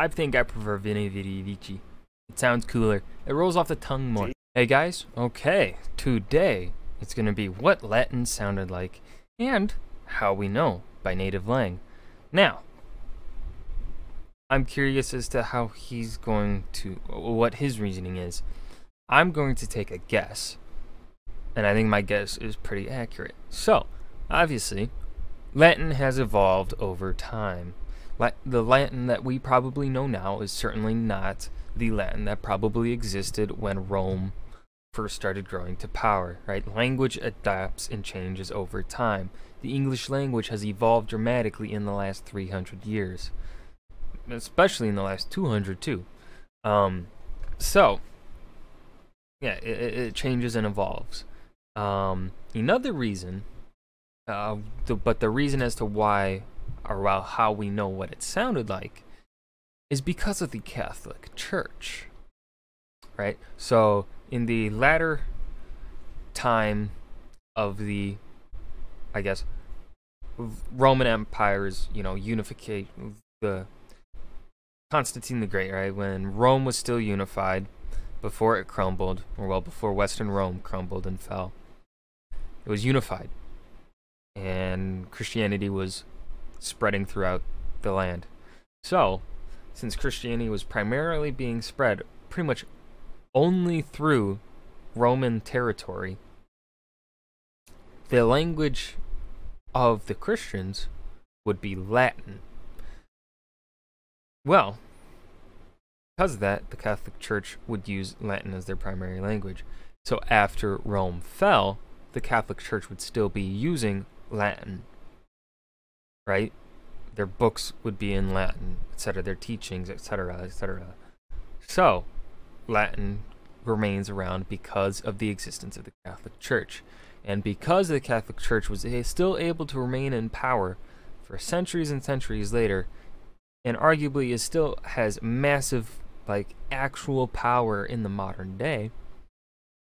I think I prefer Veni Vidi Vici. It sounds cooler. It rolls off the tongue more. Hey guys, okay, today it's gonna be what Latin sounded like and how we know by native lang. Now, I'm curious as to how he's going to, what his reasoning is. I'm going to take a guess, and I think my guess is pretty accurate. So, obviously, Latin has evolved over time. The Latin that we probably know now is certainly not the Latin that probably existed when Rome first started growing to power, right? Language adapts and changes over time. The English language has evolved dramatically in the last 300 years, especially in the last 200 too. So, yeah, it changes and evolves. Another reason, but the reason as to why, or how we know what it sounded like, is because of the Catholic Church, right? So, in the latter time of the, I guess, Roman Empire's, unification, the Constantine the Great, right? When Rome was still unified, before it crumbled, or well, before Western Rome crumbled and fell, it was unified, and Christianity was spreading throughout the land. So, since Christianity was primarily being spread pretty much only through Roman territory, the language of the Christians would be Latin. Well, because of that, the Catholic Church would use Latin as their primary language. So after Rome fell, the Catholic Church would still be using Latin, right? Their books would be in Latin, etc., their teachings, etc., etc. So, Latin remains around because of the existence of the Catholic Church. And because the Catholic Church was still able to remain in power for centuries and centuries later, and arguably still has massive, actual power in the modern day,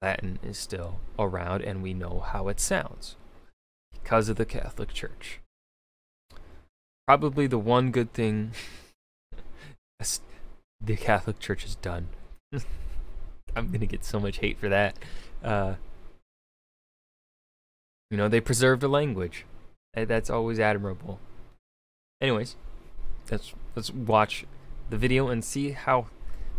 Latin is still around and we know how it sounds because of the Catholic Church. Probably the one good thing the Catholic Church has done. I'm gonna get so much hate for that. They preserved a language. That's always admirable. Anyways, let's watch the video and see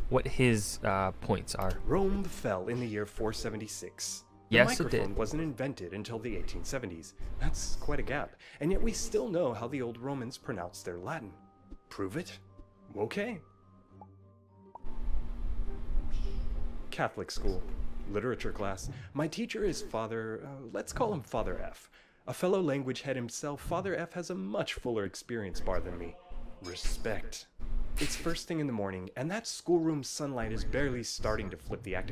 what his points are. Rome fell in the year 476. Yes, the it did. microphone wasn't invented until the 1870s. That's quite a gap. And yet we still know how the old Romans pronounced their Latin. Prove it? Okay. Catholic school. Literature class. My teacher is let's call him Father F. A fellow language head himself, Father F has a much fuller experience bar than me. Respect. It's first thing in the morning, and that schoolroom sunlight is barely starting to flip the I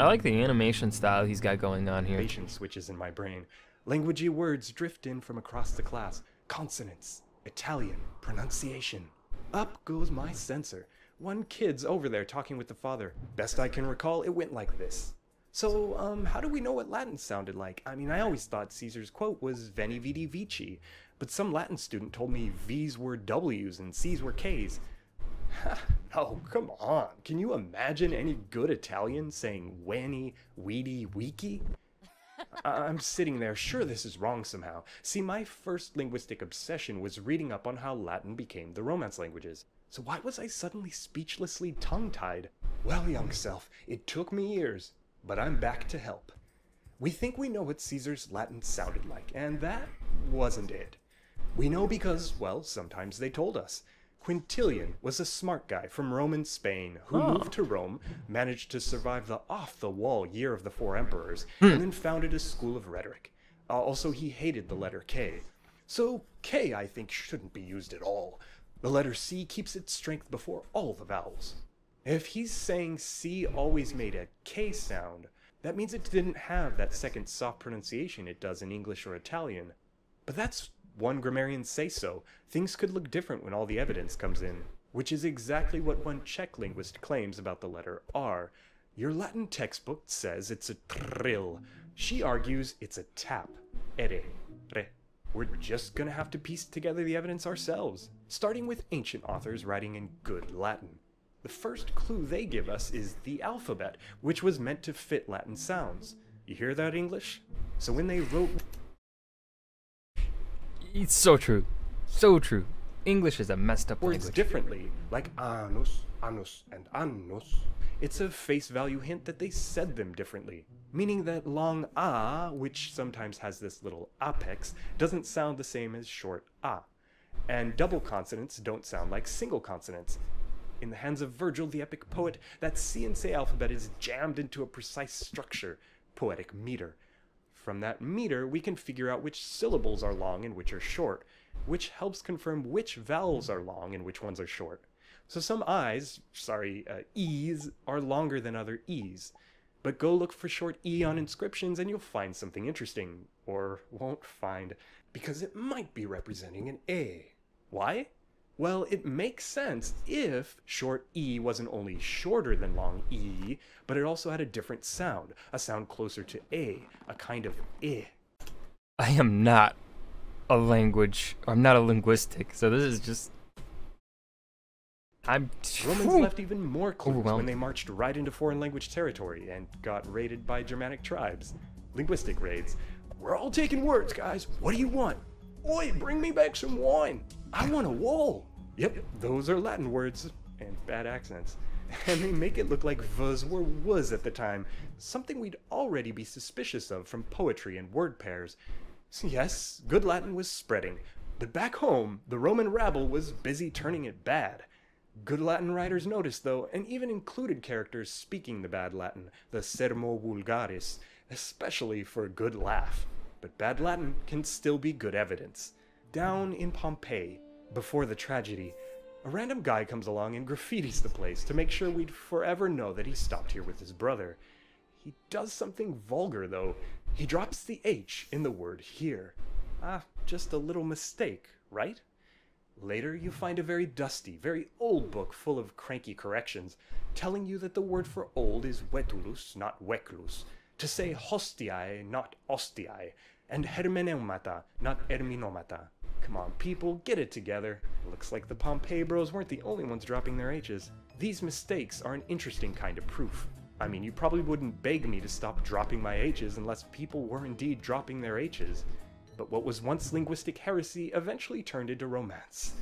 like the animation style he's got going on here. activation switches in my brain. Languagey words drift in from across the class. Consonants, Italian, pronunciation. Up goes my sensor. One kid's over there talking with the father. Best I can recall, it went like this. So, how do we know what Latin sounded like? I mean, I always thought Caesar's quote was Veni Vidi Vici, but some Latin student told me V's were W's and C's were K's. Oh, come on. Can you imagine any good Italian saying Weni, Weedy, Weeki? I'm sitting there, sure this is wrong somehow. See, my first linguistic obsession was reading up on how Latin became the Romance languages. So why was I suddenly speechlessly tongue-tied? Well, young self, it took me years, but I'm back to help. We think we know what Caesar's Latin sounded like, and that wasn't it. We know because, well, sometimes they told us. Quintilian was a smart guy from Roman Spain who moved to Rome, managed to survive the off-the-wall year of the 4 emperors, and then founded a school of rhetoric. Also, he hated the letter K. So K, I think, shouldn't be used at all. The letter C keeps its strength before all the vowels. If he's saying C always made a K sound, that means it didn't have that second soft pronunciation it does in English or Italian. But that's one grammarian say so. Things could look different when all the evidence comes in, which is exactly what one Czech linguist claims about the letter R. Your Latin textbook says it's a trill. She argues it's a tap. Ere, re. We're just gonna have to piece together the evidence ourselves, starting with ancient authors writing in good Latin. The first clue they give us is the alphabet, which was meant to fit Latin sounds. You hear that, English? So when they wrote... It's so true. So true. English is a messed up words language. differently, like anus, anus, and annus, it's a face value hint that they said them differently, meaning that long ah, which sometimes has this little apex, doesn't sound the same as short ah. And double consonants don't sound like single consonants. In the hands of Virgil, the epic poet, that Ciense alphabet is jammed into a precise structure, poetic meter. From that meter, we can figure out which syllables are long and which are short, which helps confirm which vowels are long and which ones are short. So some E's are longer than other E's. But go look for short E on inscriptions and you'll find something interesting. Or won't find, because it might be representing an A. Why? Well, it makes sense if short E wasn't only shorter than long E, but it also had a different sound, a sound closer to A, a kind of I. I am not a linguistic, so this is just... Romans left even more clues overwhelmed. when they marched right into foreign language territory and got raided by Germanic tribes. Linguistic raids. We're all taking words, guys. What do you want? Oi, bring me back some wine. I want a wool. Yep, those are Latin words and bad accents. And they make it look like vuz were was at the time, something we'd already be suspicious of from poetry and word pairs. So yes, good Latin was spreading, but back home, the Roman rabble was busy turning it bad. Good Latin writers noticed, though, and even included characters speaking the bad Latin, the sermo vulgaris, especially for a good laugh. But bad Latin can still be good evidence. Down in Pompeii, before the tragedy, a random guy comes along and graffitis the place to make sure we'd forever know that he stopped here with his brother. He does something vulgar, though. He drops the H in the word here. Just a little mistake, right? Later, you find a very dusty, very old book full of cranky corrections, telling you that the word for old is vetulus, not veclus, to say hostiae, not ostiae, and hermeneumata, not erminomata. Come on, people, get it together. Looks like the Pompeii bros weren't the only ones dropping their H's. These mistakes are an interesting kind of proof. I mean, you probably wouldn't beg me to stop dropping my H's unless people were indeed dropping their H's. But what was once linguistic heresy eventually turned into romance.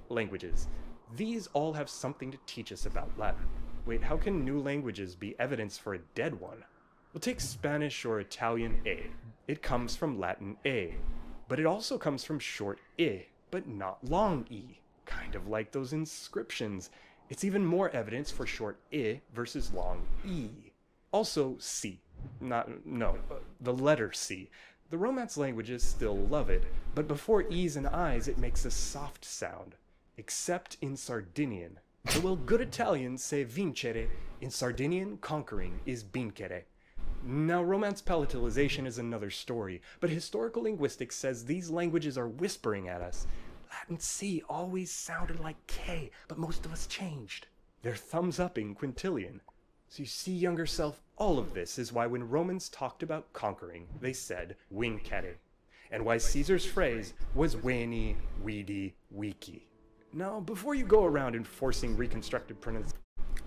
Languages. These all have something to teach us about Latin. Wait, how can new languages be evidence for a dead one? Well, take Spanish or Italian A. It comes from Latin A. But it also comes from short I, but not long E. Kind of like those inscriptions. It's even more evidence for short I versus long E. Also C. The letter C. The Romance languages still love it, but before E's and I's it makes a soft sound. Except in Sardinian. So will good Italians say vincere, in Sardinian conquering is bincere. Now, Romance palatalization is another story, but historical linguistics says these languages are whispering at us. Latin C always sounded like K, but most of us changed. They're thumbs upping Quintilian. So you see, younger self, all of this is why when Romans talked about conquering, they said vincere, and why Caesar's phrase was veni, vidi, vici. Now, before you go around enforcing reconstructed pronunciation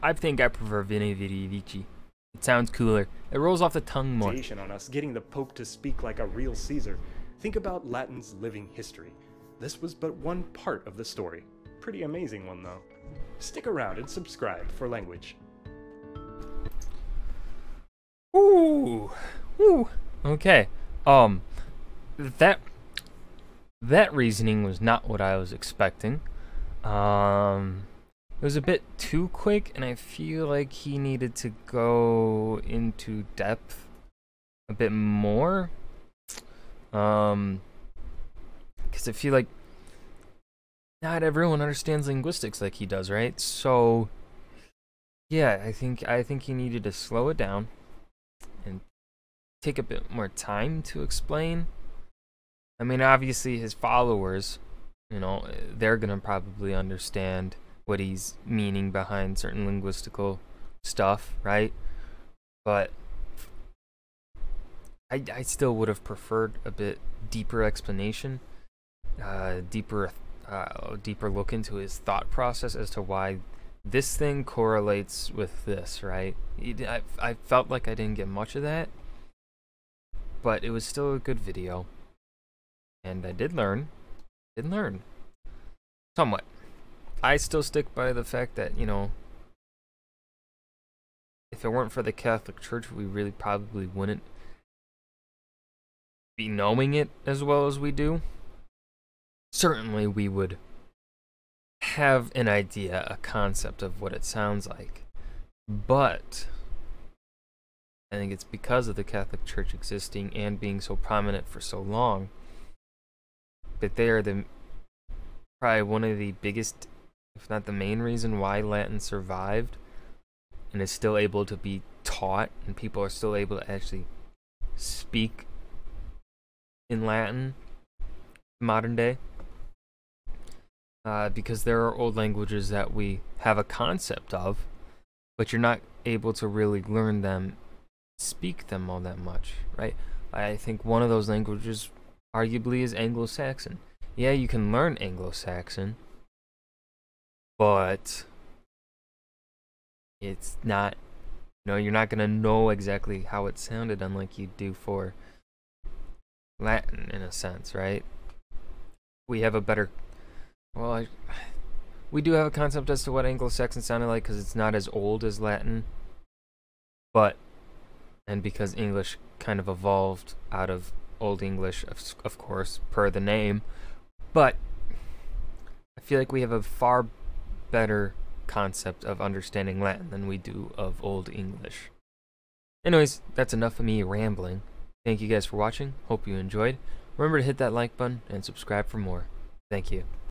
I think I prefer Vini Vidi Vici. It sounds cooler. It rolls off the tongue more. on us, getting the Pope to speak like a real Caesar, think about Latin's living history. This was but one part of the story. Pretty amazing one, though. Stick around and subscribe for language. Ooh. Okay. That reasoning was not what I was expecting. It was a bit too quick, and I feel like he needed to go into depth a bit more. Because I feel like not everyone understands linguistics like he does, right? So, yeah, I think he needed to slow it down and take a bit more time to explain. I mean, obviously his followers, they're gonna probably understand what he's meaning behind certain linguistical stuff, right? But I still would have preferred a bit deeper explanation. deeper look into his thought process as to why this thing correlates with this, right? I felt like I didn't get much of that, but it was still a good video, and I did learn somewhat. I still stick by the fact that, you know, if it weren't for the Catholic Church, we really probably wouldn't be knowing it as well as we do. Certainly we would have an idea, a concept of what it sounds like. But I think it's because of the Catholic Church existing and being so prominent for so long that they are probably one of the biggest, if not the main reason why Latin survived and is still able to be taught, and people are still able to actually speak in Latin modern day. Because there are old languages that we have a concept of, but you're not able to really learn them, speak them all that much, right? I think one of those languages arguably is Anglo-Saxon. Yeah, you can learn Anglo-Saxon, but it's not, you know, you're not going to know exactly how it sounded unlike you do for Latin, in a sense, right? We have a better, well, we do have a concept as to what Anglo-Saxon sounded like because it's not as old as Latin, but, and because English kind of evolved out of Old English, of course, per the name, but I feel like we have a far better concept of understanding Latin than we do of Old English. Anyways, that's enough of me rambling. Thank you guys for watching. Hope you enjoyed. Remember to hit that like button and subscribe for more. Thank you.